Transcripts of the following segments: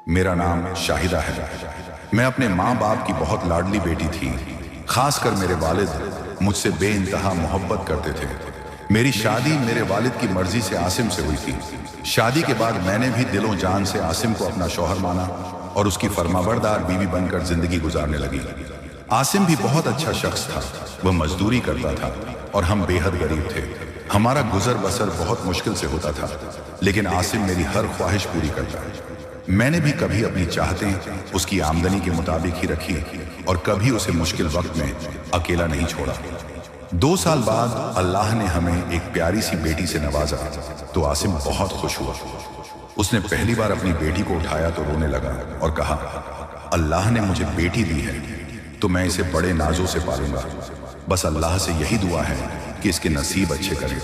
میرا نام شاہدہ ہے۔ میں اپنے ماں باپ کی بہت لاڈلی بیٹی تھی۔ خاص کر میرے والد مجھ سے بے انتہا محبت کرتے تھے۔ میری شادی میرے والد کی مرضی سے عاصم سے ہوئی تھی۔ شادی کے بعد میں نے بھی دل و جان سے عاصم کو اپنا شوہر مانا اور اس کی فرمانبردار بیوی بن کر زندگی گزارنے لگی۔ عاصم بھی بہت اچھا شخص تھا۔ وہ مزدوری کرتا تھا اور ہم بے حد غریب تھے۔ ہمارا گزر بسر بہت مشکل سے ہوتا تھا، لیکن عاصم میری ہر خواہش پوری کرتا۔ میں نے بھی کبھی اپنی چاہتیں اس کی آمدنی کے مطابق ہی رکھی اور کبھی اسے مشکل وقت میں اکیلا نہیں چھوڑا۔ 2 سال بعد اللہ نے ہمیں ایک پیاری سی بیٹی سے نوازا تو عاصم بہت خوش ہوا۔ اس نے پہلی بار اپنی بیٹی کو اٹھایا تو رونے لگا اور کہا، اللہ نے مجھے بیٹی دی ہے تو میں اسے بڑے نازوں سے پالوں گا۔ بس اللہ سے یہی دعا ہے کہ اس کے نصیب اچھے کرے۔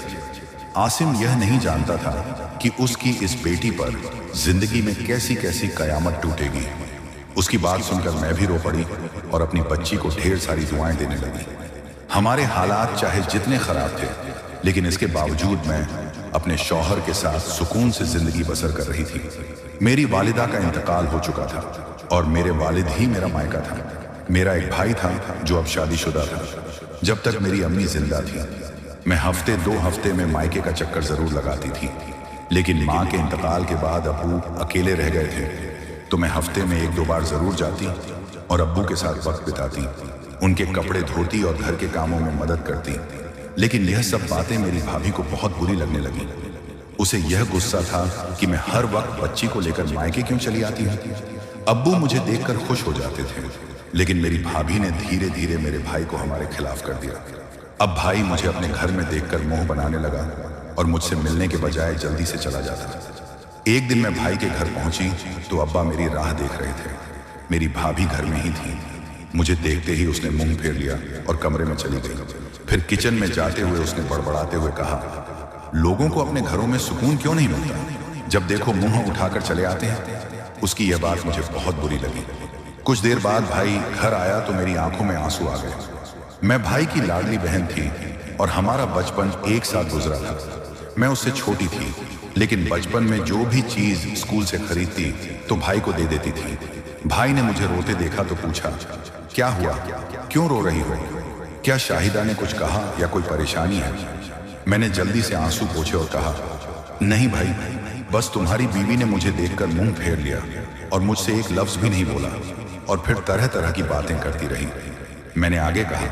عاصم یہ نہیں جانتا تھا کہ اس کی اس بیٹی پر زندگی میں کیسی کیسی قیامت ٹوٹے گی۔ اس کی بات سن کر میں بھی رو پڑی اور اپنی بچی کو ڈھیر ساری دعائیں دینے لگی۔ ہمارے حالات چاہے جتنے خراب تھے، لیکن اس کے باوجود میں اپنے شوہر کے ساتھ سکون سے زندگی بسر کر رہی تھی۔ میری والدہ کا انتقال ہو چکا تھا اور میرے والد ہی میرا مائکہ تھا۔ میرا ایک بھائی تھا جو اب شادی شدہ تھا۔ جب تک میری امی زندہ تھی میں ہفتے 2 ہفتے میں مائکے کا چکر ضرور لگاتی تھی، لیکن ماں کے انتقال کے بعد ابو اکیلے رہ گئے تھے تو میں ہفتے میں 1-2 بار ضرور جاتی اور ابو کے ساتھ وقت بتاتی، ان کے کپڑے دھوتی اور گھر کے کاموں میں مدد کرتی۔ لیکن یہ سب باتیں میری بھابھی کو بہت بری لگنے لگیں۔ اسے یہ غصہ تھا کہ میں ہر وقت بچی کو لے کر مائکے کیوں چلی آتی ہوں۔ ابو مجھے دیکھ کر خوش ہو جاتے تھے، لیکن میری بھابھی نے دھیرے دھیرے میرے بھائی کو ہمارے خلاف کر دیا۔ اب بھائی مجھے اپنے گھر میں دیکھ کر منہ بنانے لگا اور مجھ سے ملنے کے بجائے جلدی سے چلا جاتا۔ ایک دن میں بھائی کے گھر پہنچی تو ابا میری راہ دیکھ رہے تھے۔ میری بھابھی گھر میں ہی تھی۔ مجھے دیکھتے ہی اس نے منہ پھیر لیا اور کمرے میں چلی گئی۔ پھر کچن میں جاتے ہوئے اس نے بڑبڑاتے ہوئے کہا، لوگوں کو اپنے گھروں میں سکون کیوں نہیں ملتا؟ جب دیکھو منہ اٹھا کر چلے آتے ہیں۔ اس کی یہ بات مجھے بہت بری لگی۔ کچھ دیر بعد بھائی گھر آیا تو میری آنکھوں میں آنسو آ گئے۔ میں بھائی کی لاڈلی بہن تھی اور ہمارا بچپن ایک ساتھ گزرا تھا۔ میں اس سے چھوٹی تھی، لیکن بچپن میں جو بھی چیز اسکول سے خریدتی تو بھائی کو دے دیتی تھی۔ بھائی نے مجھے روتے دیکھا تو پوچھا، کیا ہوا؟ کیوں رو رہی ہو؟ کیا شاہدہ نے کچھ کہا یا کوئی پریشانی ہے؟ میں نے جلدی سے آنسو پوچھے اور کہا، نہیں بھائی، بس تمہاری بیوی نے مجھے دیکھ کر منہ پھیر لیا اور مجھ سے ایک لفظ بھی نہیں بولا اور پھر طرح طرح کی باتیں کرتی رہی۔ میں نے آگے کہا،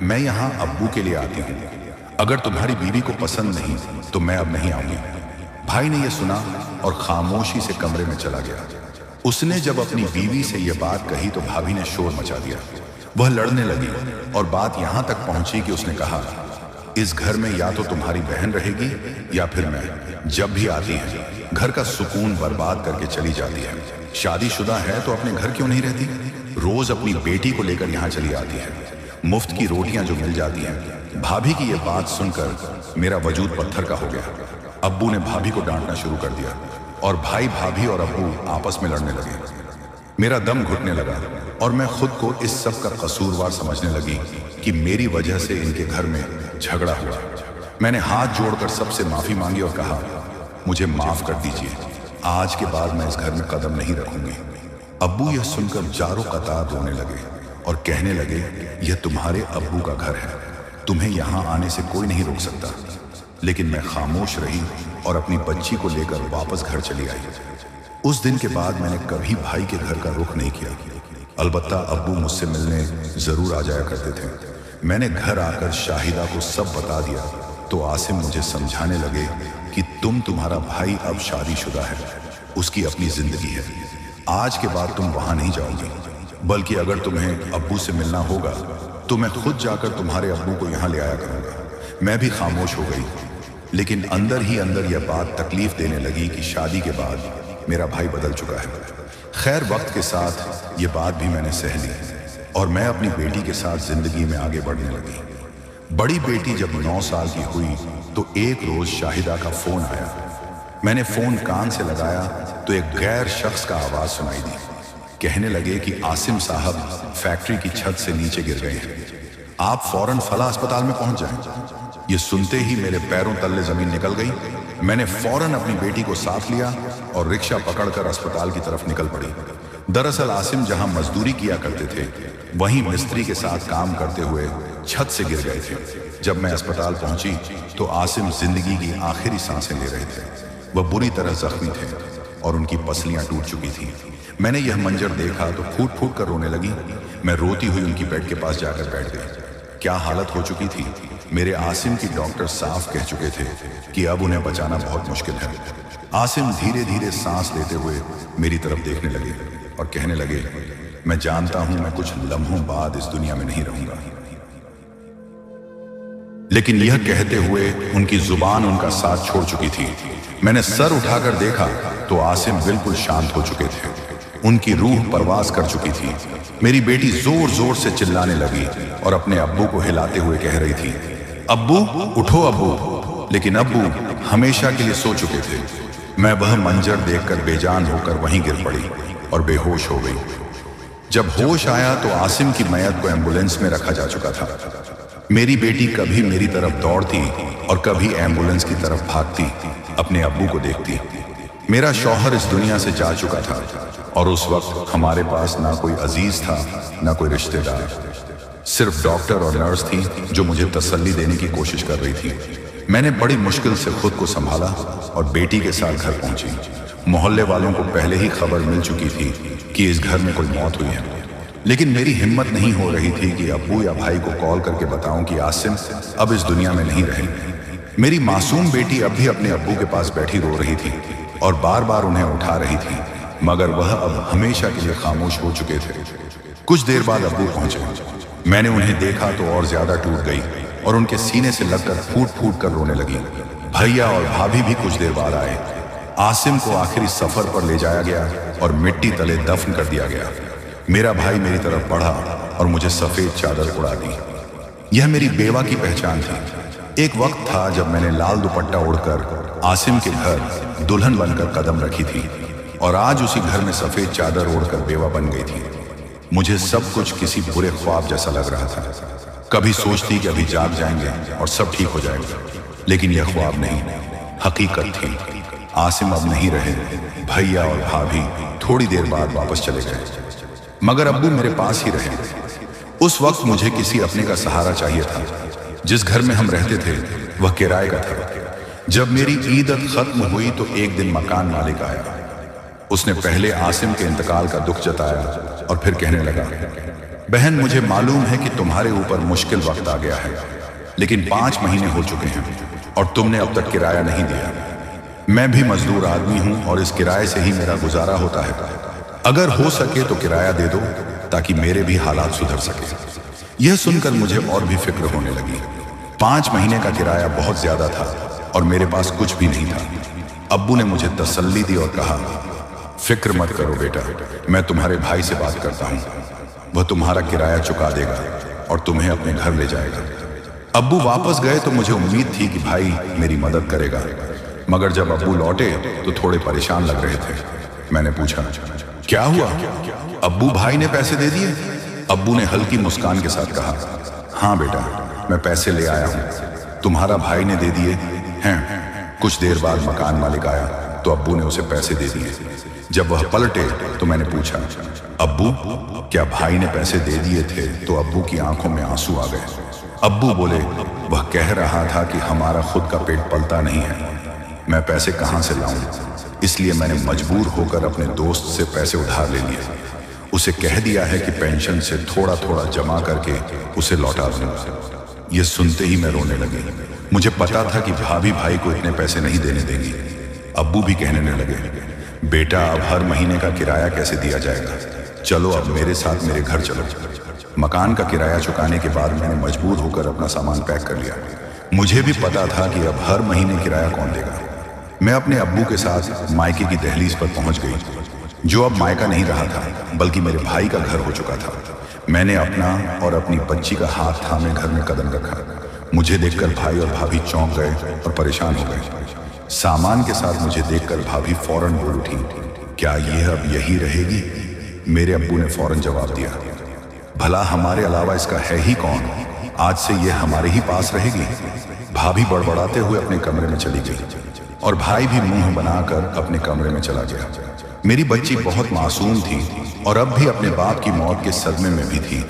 میں یہاں ابو کے لیے آتی ہوں، اگر تمہاری بیوی کو پسند نہیں تو میں اب نہیں آؤں گی۔ بھائی نے یہ سنا اور خاموشی سے کمرے میں چلا گیا۔ اس نے جب اپنی بیوی سے یہ بات کہی تو بھابھی نے شور مچا دیا۔ وہ لڑنے لگی اور بات یہاں تک پہنچی کہ اس نے کہا، اس گھر میں یا تو تمہاری بہن رہے گی یا پھر میں۔ جب بھی آتی ہے گھر کا سکون برباد کر کے چلی جاتی ہے۔ شادی شدہ ہے تو اپنے گھر کیوں نہیں رہتی؟ روز اپنی بیٹی کو لے کر یہاں چلی آتی ہے۔ مفت کی روٹیاں جو مل جاتی ہیں۔ بھابھی کی یہ بات سن کر میرا وجود پتھر کا ہو گیا۔ ابو نے بھابھی کو ڈانٹنا شروع کر دیا اور بھائی بھابھی اور ابو آپس میں لڑنے لگے۔ میرا دم گھٹنے لگا اور میں خود کو اس سب کا قصوروار سمجھنے لگی کہ میری وجہ سے ان کے گھر میں جھگڑا ہوا۔ میں نے ہاتھ جوڑ کر سب سے معافی مانگی اور کہا، مجھے معاف کر دیجیے، آج کے بعد میں اس گھر میں قدم نہیں رکھوں گی۔ ابو یہ سن کر جارو قطار رونے لگے اور کہنے لگے، یہ تمہارے ابو کا گھر ہے، تمہیں یہاں آنے سے کوئی نہیں روک سکتا۔ لیکن میں خاموش رہی اور اپنی بچی کو لے کر واپس گھر چلی آئی۔ اس دن کے بعد میں نے کبھی بھائی کے گھر کا رخ نہیں کیا۔ البتہ ابو مجھ سے ملنے ضرور آ جایا کرتے تھے۔ میں نے گھر آ کر شاہدہ کو سب بتا دیا تو عاصم مجھے سمجھانے لگے کہ تمہارا بھائی اب شادی شدہ ہے، اس کی اپنی زندگی ہے، آج کے بعد تم وہاں نہیں جاؤ گی، بلکہ اگر تمہیں ابو سے ملنا ہوگا تو میں خود جا کر تمہارے ابو کو یہاں لے آیا کروں گا۔ میں بھی خاموش ہو گئی، لیکن اندر ہی اندر یہ بات تکلیف دینے لگی کہ شادی کے بعد میرا بھائی بدل چکا ہے۔ خیر وقت کے ساتھ یہ بات بھی میں نے سہ لی اور میں اپنی بیٹی کے ساتھ زندگی میں آگے بڑھنے لگی۔ بڑی بیٹی جب 9 سال کی ہوئی تو ایک روز شاہدہ کا فون آیا۔ میں نے فون کان سے لگایا تو ایک غیر شخص کا آواز سنائی دی۔ کہنے لگے کہ عاصم صاحب فیکٹری کی چھت سے نیچے گر گئے ہیں، آپ فوراً فلاں اسپتال میں پہنچ جائیں۔ یہ سنتے ہی میرے پیروں تلے زمین نکل گئی मैंने फौरन अपनी बेटी को साथ लिया और रिक्शा पकड़कर अस्पताल की तरफ निकल पड़ी। दरअसल आसिम जहां मजदूरी किया करते थे, वहीं मिस्त्री के साथ काम करते हुए छत से गिर गए थे। जब मैं अस्पताल पहुंची तो आसिम जिंदगी की आखिरी सांसें ले रहे थे। वह बुरी तरह जख्मी थे और उनकी पसलियां टूट चुकी थीं। मैंने यह मंजर देखा तो फूट फूट कर रोने लगी। मैं रोती हुई उनकी बेड के पास जाकर बैठ गई। क्या हालत हो चुकी थी। मेरे आसिम की डॉक्टर साफ कह चुके थे कि अब उन्हें बचाना बहुत मुश्किल है। आसिम धीरे धीरे सांस लेते हुए मेरी तरफ देखने लगे और कहने लगे, मैं जानता हूं मैं कुछ लम्हों बाद इस दुनिया में नहीं रहूंगा। लेकिन यह कहते हुए उनकी जुबान उनका साथ छोड़ चुकी थी। मैंने सर उठाकर देखा तो आसिम बिल्कुल शांत हो चुके थे। उनकी रूह परवास कर चुकी थी। मेरी बेटी जोर जोर से चिल्लाने लगी और अपने अब्बू को हिलाते हुए कह रही थी, अब्बू उठो अब्बू। लेकिन अब्बू हमेशा के लिए सो चुके थे। मैं वह मंजर देखकर बेजान होकर वहीं गिर पड़ी और बेहोश हो गई। जब होश आया तो आसिम की मैयत को एम्बुलेंस में रखा जा चुका था। मेरी बेटी कभी मेरी तरफ दौड़ती और कभी एम्बुलेंस की तरफ भागती, अपने अब्बू को देखती। मेरा शौहर इस दुनिया से जा चुका था और उस वक्त हमारे पास ना कोई अजीज था ना कोई रिश्तेदार। सिर्फ डॉक्टर और नर्स थी जो मुझे तसल्ली देने की कोशिश कर रही थी। मैंने बड़ी मुश्किल से खुद को संभाला और बेटी के साथ घर पहुंची। मोहल्ले वालों को पहले ही खबर मिल चुकी थी कि इस घर में कोई मौत हुई है, लेकिन मेरी हिम्मत नहीं हो रही थी कि अब्बू या भाई को कॉल करके बताऊं कि आसिम अब इस दुनिया में नहीं रहे। मेरी मासूम बेटी अब भी अपने अब्बू के पास बैठी रो रही थी और बार बार उन्हें उठा रही थी, मगर वह अब हमेशा के लिए खामोश हो चुके थे। कुछ देर बाद अब्बू पहुंचे। मैंने उन्हें देखा तो और ज्यादा टूट गई और उनके सीने से लगकर फूट फूट कर रोने लगी। भैया और भाभी भी कुछ देर बाद आए। आसिम को आखिरी सफर पर ले जाया गया और मिट्टी तले दफन कर दिया गया। मेरा भाई मेरी तरफ बढ़ा और मुझे सफेद चादर उड़ा दी। यह मेरी बेवा की पहचान थी। एक वक्त था जब मैंने लाल दुपट्टा ओढ़कर आसिम के घर दुल्हन बनकर कदम रखी थी और आज उसी घर में सफेद चादर ओढ़कर बेवा बन गई थी। मुझे सब कुछ किसी बुरे ख्वाब जैसा लग रहा था। कभी सोचती कि अभी जाग जाएंगे और सब ठीक हो जाएगा, लेकिन यह ख्वाब नहीं, हकीकत थी। आसिम अब नहीं रहे। भैया और भाभी थोड़ी देर बाद वापस चले गए, मगर अब्बू मेरे पास ही रहे। उस वक्त मुझे किसी अपने का सहारा चाहिए था। जिस घर में हम रहते थे वह किराए का था। जब मेरी ईदत खत्म हुई तो एक दिन मकान मालिक आया। उसने पहले आसिम के इंतकाल का दुख जताया और फिर कहने लगा, बहन मुझे मालूम है कि तुम्हारे ऊपर मुश्किल वक्त आ गया है, लेकिन 5 महीने हो चुके हैं और तुमने अब तक किराया नहीं दिया। मैं भी मजदूर आदमी हूं और इस किराए से ही मेरा गुजारा होता है। अगर हो सके तो किराया दे दो ताकि मेरे भी हालात सुधर सके। यह सुनकर मुझे और भी फिक्र होने लगी। 5 महीने का किराया बहुत ज्यादा था और मेरे पास कुछ भी नहीं था। अब्बू ने मुझे तसल्ली दी और कहा, फिक्र मत करो बेटा, मैं तुम्हारे भाई से बात करता हूँ। वह तुम्हारा किराया चुका देगा और तुम्हें अपने घर ले जाएगा। अब्बू वापस गए तो मुझे उम्मीद थी कि भाई मेरी मदद करेगा, मगर जब अब्बू लौटे तो थोड़े परेशान लग रहे थे। मैंने पूछा, क्या हुआ? अब्बू भाई ने पैसे दे दिए? अब्बू ने हल्की मुस्कान के साथ कहा, हाँ बेटा, मैं पैसे ले आया हूँ। तुम्हारा भाई ने दे दिए हैं? कुछ देर बाद मकान मालिक आया तो अब्बू ने उसे पैसे दे दिए। जब वह पलटे तो मैंने पूछा, अब्बू क्या भाई ने पैसे दे दिए थे? तो अब्बू की आंखों में आंसू आ गए। अब्बू बोले, वह कह रहा था कि हमारा खुद का पेट पलता नहीं है, मैं पैसे कहां से लाऊं, इसलिए मैंने मजबूर होकर अपने दोस्त से पैसे उधार ले लिए। उसे कह दिया है कि पेंशन से थोड़ा थोड़ा जमा करके उसे लौटा दूंगा। ये सुनते ही मैं रोने लगी। मुझे पता था कि भाभी भाई को इतने पैसे नहीं देने देंगी। अब्बू भी कहने लगे, बेटा अब हर महीने का किराया कैसे दिया जाएगा, चलो अब मेरे साथ मेरे घर चलो। मकान का किराया चुकाने के बाद मैंने मजबूर होकर अपना सामान पैक कर लिया। मुझे भी पता था कि अब हर महीने किराया कौन देगा। मैं अपने अब्बू के साथ मायके की दहलीज पर पहुंच गई, जो अब मायका नहीं रहा था बल्कि मेरे भाई का घर हो चुका था। मैंने अपना और अपनी बच्ची का हाथ थामे घर में कदम रखा। मुझे देखकर भाई और भाभी चौंक गए और परेशान हो गए। सामान के साथ मुझे देखकर भाभी फौरन बोल उठी, क्या यह अब यही रहेगी? मेरे अब्बू ने फौरन जवाब दिया, भला हमारे अलावा इसका है ही कौन? आज से यह हमारे ही पास रहेगी। भाभी बड़बड़ाते हुए अपने कमरे में चली गई और भाई भी मुंह बनाकर अपने कमरे में चला गया। मेरी बच्ची बहुत मासूम थी और अब भी अपने बाप की मौत के सदमे में भी थी,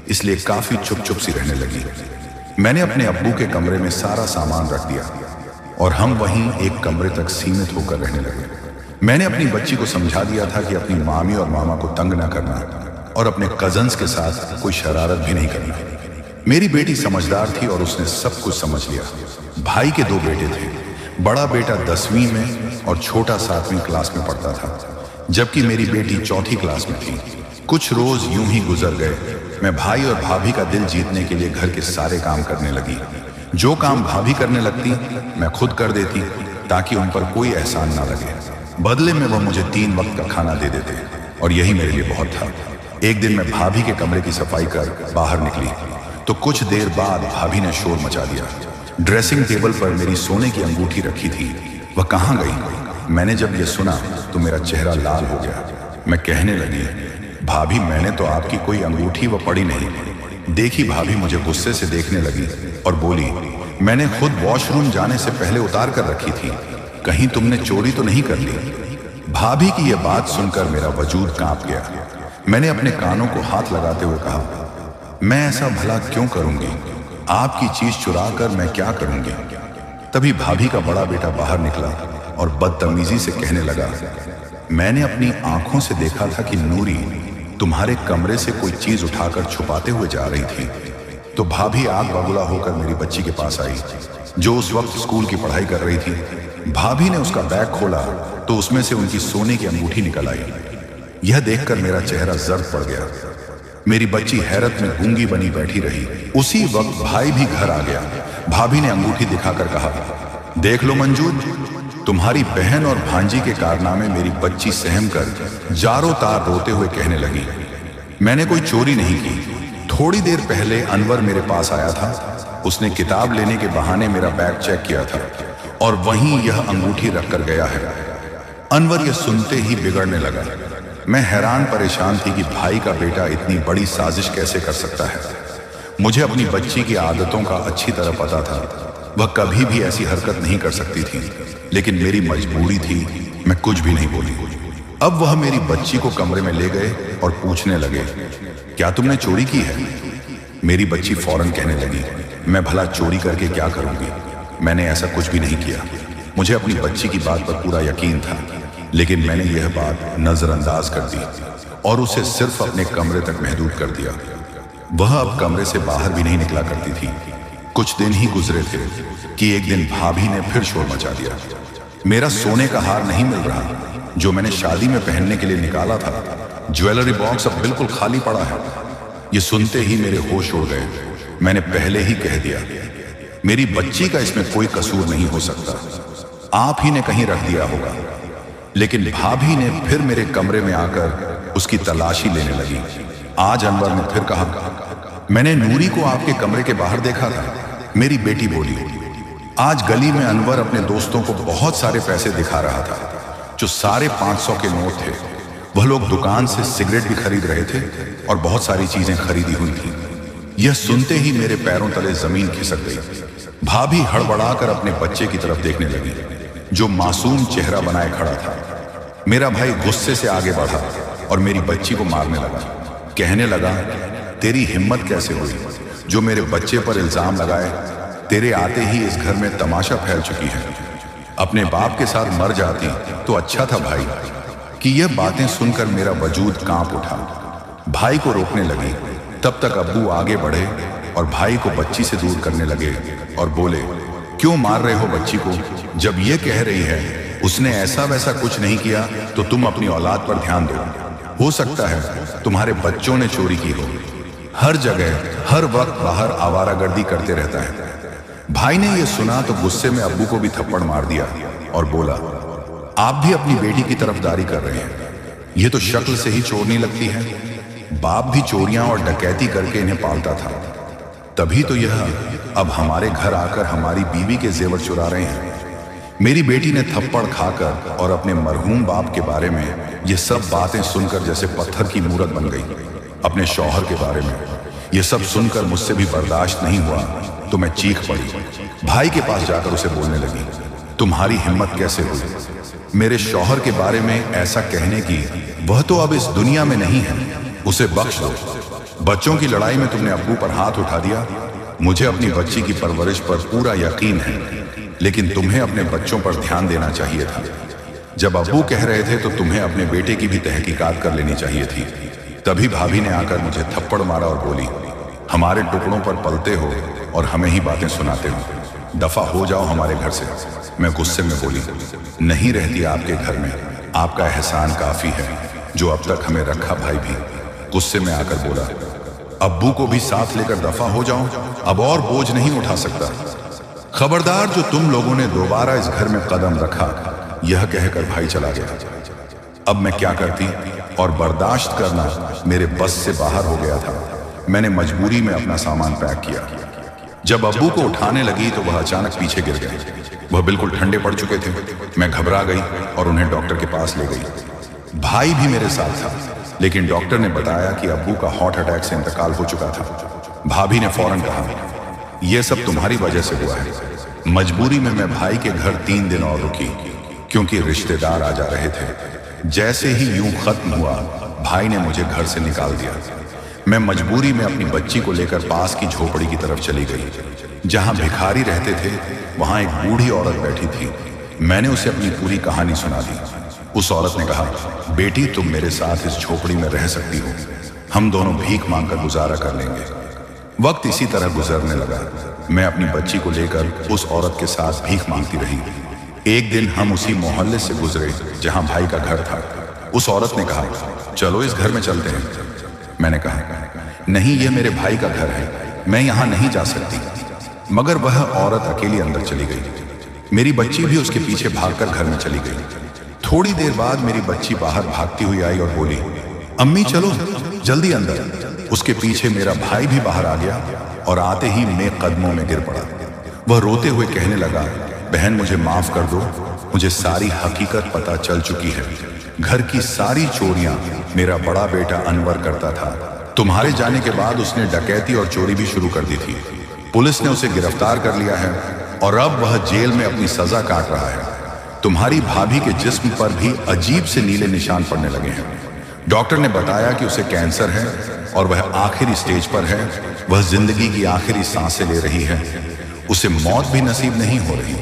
इसलिए काफी चुप चुप सी रहने लगी। मैंने अपने अब्बू के कमरे में सारा सामान रख दिया और हम वहीं एक कमरे तक सीमित होकर रहने लगे। मैंने अपनी बच्ची को समझा दिया था कि अपनी मामी और मामा को तंग ना करना और अपने कजन्स के साथ कोई शरारत भी नहीं करना। मेरी बेटी समझदार थी और उसने सब कुछ समझ लिया। भाई के 2 बेटे थे। बड़ा बेटा 10वीं में और छोटा 7वीं क्लास में पढ़ता था, जबकि मेरी बेटी 4थी क्लास में थी। कुछ रोज यूं ही गुजर गए। मैं भाई और भाभी का दिल जीतने के लिए घर के सारे काम करने लगी। जो काम भाभी करने लगती मैं खुद कर देती, ताकि उन पर कोई एहसान ना लगे। बदले में वह मुझे 3 वक्त का खाना दे देते और यही मेरे लिए बहुत था। एक दिन मैं भाभी के कमरे की सफाई कर बाहर निकली तो कुछ देर बाद भाभी ने शोर मचा दिया। ड्रेसिंग टेबल पर मेरी सोने की अंगूठी रखी थी, वह कहाँ गई? मैंने जब यह सुना तो मेरा चेहरा लाल हो गया। मैं कहने लगी, भाभी मैंने तो आपकी कोई अंगूठी व पड़ी नहीं। देखी भाभी मुझे गुस्से से देखने लगी और बोली, मैंने खुद वॉशरूम जाने से पहले उतार कर रखी थी, कहीं तुमने चोरी तो नहीं कर ली? भाभी की यह बात सुनकर मेरा वजूद कांप गया। मैंने अपने कानों को हाथ लगाते हुए कहा, मैं ऐसा भला क्यों करूंगी? आपकी चीज चुरा कर मैं क्या करूंगी? तभी भाभी का बड़ा बेटा बाहर निकला और बदतमीजी से कहने लगा, मैंने अपनी आंखों से देखा था कि नूरी तुम्हारे कमरे से कोई चीज उठाकर छुपाते हुए जा रही थी। तो भाभी आग बबूला होकर मेरी बच्ची के पास आई, जो उस वक्त स्कूल की पढ़ाई कर रही थी। भाभी ने उसका बैग खोला तो उसमें से उनकी सोने की अंगूठी निकल आई। यह देखकर मेरा चेहरा जर्द पड़ गया। मेरी बच्ची हैरत में गूंगी बनी बैठी रही। उसी वक्त भाई भी घर आ गया। भाभी ने अंगूठी दिखाकर कहा, देख लो मंजूर, तुम्हारी बहन और भांजी के कारनामे मेरी बच्ची सहम कर जारों तार रोते हुए कहने लगी, मैंने कोई चोरी नहीं की। थोड़ी देर पहले अनवर मेरे पास आया था। उसने किताब लेने के बहाने मेरा बैग चेक किया था और वहीं यह अंगूठी रखकर गया है। अनवर यह सुनते ही बिगड़ने लगा। मैं हैरान परेशान थी कि भाई का बेटा इतनी बड़ी साजिश कैसे कर सकता है। मुझे अपनी बच्ची की आदतों का अच्छी तरह पता था। वह कभी भी ऐसी हरकत नहीं कर सकती थी, लेकिन मेरी मजबूरी थी, मैं कुछ भी नहीं बोली। अब वह मेरी बच्ची को कमरे में ले गए और पूछने लगे, क्या तुमने चोरी की है? मेरी बच्ची फौरन कहने लगी, मैं भला चोरी करके क्या करूंगी? मैंने ऐसा कुछ भी नहीं किया। मुझे अपनी बच्ची की बात पर पूरा यकीन था, लेकिन मैंने यह बात नजरअंदाज कर दी और उसे सिर्फ अपने कमरे तक महदूद कर दिया। वह अब कमरे से बाहर भी नहीं निकला करती थी। कुछ दिन ही गुजरे थे कि एक दिन भाभी ने फिर शोर मचा दिया। मेरा सोने का हार नहीं मिल रहा, जो मैंने शादी में पहनने के लिए निकाला था। ज्वेलरी बॉक्स अब बिल्कुल खाली पड़ा है। ये सुनते ही मेरे होश उड़ गए। मैंने पहले ही कह दिया, मेरी बच्ची का इसमें कोई कसूर नहीं हो सकता, आप ही ने कहीं रख दिया होगा। लेकिन भाभी ने फिर मेरे कमरे में आकर उसकी तलाशी लेने लगी। आज अनवर ने फिर कहा, मैंने नूरी को आपके कमरे के बाहर देखा था। मेरी बेटी बोली, आज गली में अनवर अपने दोस्तों को बहुत सारे पैसे दिखा रहा था, जो सारे 500 के नोट थे। वह लोग दुकान से सिगरेट भी खरीद रहे थे और बहुत सारी चीजें खरीदी हुई थी। यह सुनते ही मेरे पैरों तले जमीन खिसक गई। भाभी हड़बड़ाकर अपने बच्चे की तरफ देखने लगी, जो मासूम चेहरा बनाए खड़ा था। मेरा भाई गुस्से से आगे बढ़ा और मेरी बच्ची को मारने लगा। कहने लगा, तेरी हिम्मत कैसे हुई जो मेरे बच्चे पर इल्जाम लगाए? तेरे आते ही इस घर में तमाशा फैल चुकी है। अपने बाप के साथ मर जाती तो अच्छा था भाई। कि यह बातें सुनकर मेरा वजूद कांप उठा। भाई को रोकने लगी, तब तक अब्बू आगे बढ़े और भाई को बच्ची से दूर करने लगे और बोले, क्यों मार रहे हो बच्ची को? जब ये कह रही है उसने ऐसा वैसा कुछ नहीं किया तो तुम अपनी औलाद पर ध्यान दो। हो सकता है तुम्हारे बच्चों ने चोरी की हो। हर जगह हर वक्त बाहर आवारागर्दी करते रहता है। भाई ने यह सुना तो गुस्से में अब्बू को भी थप्पड़ मार दिया और बोला, आप भी अपनी बेटी की तरफदारी कर रहे हैं। यह तो शक्ल से ही चोरनी लगती है। बाप भी चोरियां और डकैती करके इन्हें पालता था, तभी तो यह अब हमारे घर आकर हमारी बीवी के जेवर चुरा रहे हैं। मेरी बेटी ने थप्पड़ खाकर और अपने मरहूम बाप के बारे में ये सब बातें सुनकर जैसे पत्थर की मूरत बन गई। अपने शौहर के बारे में ये सब सुनकर मुझसे भी बर्दाश्त नहीं हुआ तो मैं चीख पड़ी। भाई के पास जाकर उसे बोलने लगी, तुम्हारी हिम्मत कैसे हुई मेरे शौहर के बारे में ऐसा कहने की? वह तो अब इस दुनिया में नहीं है, उसे बख्श दो। बच्चों की लड़ाई में तुमने अब्बू पर हाथ उठा दिया। मुझे अपनी बच्ची की परवरिश पर पूरा यकीन है, लेकिन तुम्हें अपने बच्चों पर ध्यान देना चाहिए था। जब अब्बू कह रहे थे तो तुम्हें अपने बेटे की भी तहकीकात कर लेनी चाहिए थी। तभी भाभी ने आकर मुझे थप्पड़ मारा और बोली, हमारे टुकड़ों पर पलते हो और हमें ही बातें सुनाते हो, दफा हो जाओ हमारे घर से। मैं गुस्से में बोली, नहीं रहती आपके घर में, आपका एहसान काफी है जो अब तक हमें रखा। भाई भी गुस्से में आकर बोला, अब्बू को भी साथ लेकर दफा हो जाओ, अब और बोझ नहीं उठा सकता। खबरदार, जो तुम लोगों ने दोबारा इस घर में कदम रखा। यह कहकर भाई चला गया। अब मैं क्या करती, और बर्दाश्त करना मेरे बस से बाहर हो गया था। मैंने मजबूरी में अपना सामान पैक किया। जब अब्बू को उठाने लगी तो वह अचानक पीछे गिर गए। वह बिल्कुल ठंडे पड़ चुके थे। मैं घबरा गई और उन्हें डॉक्टर के पास ले गई। भाई भी मेरे साथ था, लेकिन डॉक्टर ने बताया कि अब्बू का हार्ट अटैक से इंतकाल हो चुका था। भाभी ने फौरन कहा, यह सब तुम्हारी वजह से हुआ है। मजबूरी में मैं भाई के घर 3 दिन और रुकी, क्योंकि रिश्तेदार आ जा रहे थे। जैसे ही यूं खत्म हुआ, भाई ने मुझे घर से निकाल दिया। मैं मजबूरी में अपनी बच्ची को लेकर पास की झोपड़ी की तरफ चली गई। जहां भिखारी रहते थे वहां एक बूढ़ी औरत बैठी थी। मैंने उसे अपनी पूरी कहानी सुना दी। उस औरत ने कहा, बेटी तुम मेरे साथ इस झोपड़ी में रह सकती हो, हम दोनों भीख मांगकर गुजारा कर लेंगे। वक्त इसी तरह गुजरने लगा। मैं अपनी बच्ची को लेकर उस औरत के साथ भीख मांगती रही। एक दिन हम उसी मोहल्ले से गुजरे जहां भाई का घर था। उस औरत ने कहा, चलो इस घर में चलते हैं। मैंने कहा, नहीं, ये मेरे भाई का घर है, मैं यहां नहीं जा सकती। मगर वह औरत अकेली अंदर चली गई। मेरी बच्ची भी उसके पीछे भागकर घर में चली गई। थोड़ी देर बाद मेरी बच्ची बाहर भागती हुई आई और बोली, अम्मी चलो जल्दी अंदर। उसके पीछे मेरा भाई भी बाहर आ गया और आते ही मैं कदमों में गिर पड़ा। वह रोते हुए कहने लगा, बहन मुझे माफ कर दो, मुझे सारी हकीकत पता चल चुकी है। घर की सारी चोरियां मेरा बड़ा बेटा अनवर करता था। तुम्हारे जाने के बाद उसने डकैती और चोरी भी शुरू कर दी थी। पुलिस ने उसे गिरफ्तार कर लिया है और अब वह जेल में अपनी सजा काट रहा है। तुम्हारी भाभी के जिस्म पर भी अजीब से नीले निशान पड़ने लगे हैं। डॉक्टर ने बताया कि उसे कैंसर है और वह आखिरी स्टेज पर है। वह जिंदगी की आखिरी सांसें ले रही है। उसे मौत भी नसीब नहीं हो रही।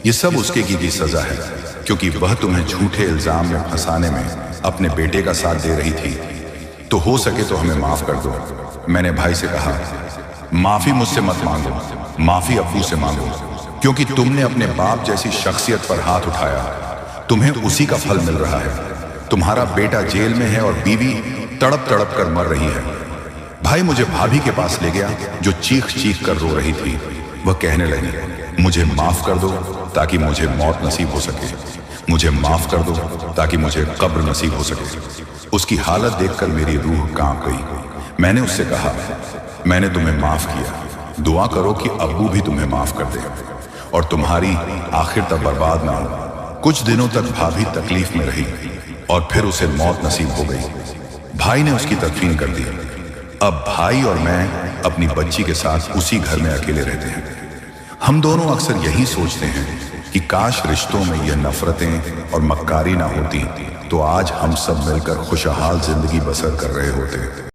ये सब उसके की सजा है, क्योंकि वह तुम्हें झूठे इल्जाम में फंसाने में अपने बेटे का साथ दे रही थी। तो हो सके तो हमें माफ कर दो। मैंने भाई से कहा, माफी मुझसे मत मांगो, माफी अब्बू से मांगो, क्योंकि तुमने अपने बाप जैसी शख्सियत पर हाथ उठाया। तुम्हें उसी का फल मिल रहा है। तुम्हारा बेटा जेल में है और बीवी तड़प तड़प कर मर रही है। भाई मुझे भाभी के पास ले गया, जो चीख चीख कर रो रही थी। वह कहने लगी, मुझे माफ कर दो ताकि मुझे मौत नसीब हो सके, मुझे माफ कर दो ताकि मुझे कब्र नसीब हो सके। उसकी हालत देखकर मेरी रूह कांप गई। मैंने उससे कहा, मैंने तुम्हें माफ किया, दुआ करो कि अब्बू भी तुम्हें माफ कर दे और तुम्हारी आखिर तक बर्बाद ना हो। कुछ दिनों तक भाभी तकलीफ में रही और फिर उसे मौत नसीब हो गई। भाई ने उसकी तदफीन कर दी। अब भाई और मैं अपनी बच्ची के साथ उसी घर में अकेले रहते हैं। हम दोनों अक्सर यही सोचते हैं कि काश रिश्तों में यह नफरतें और मक्कारी ना होती, तो आज हम सब मिलकर खुशहाल जिंदगी बसर कर रहे होते।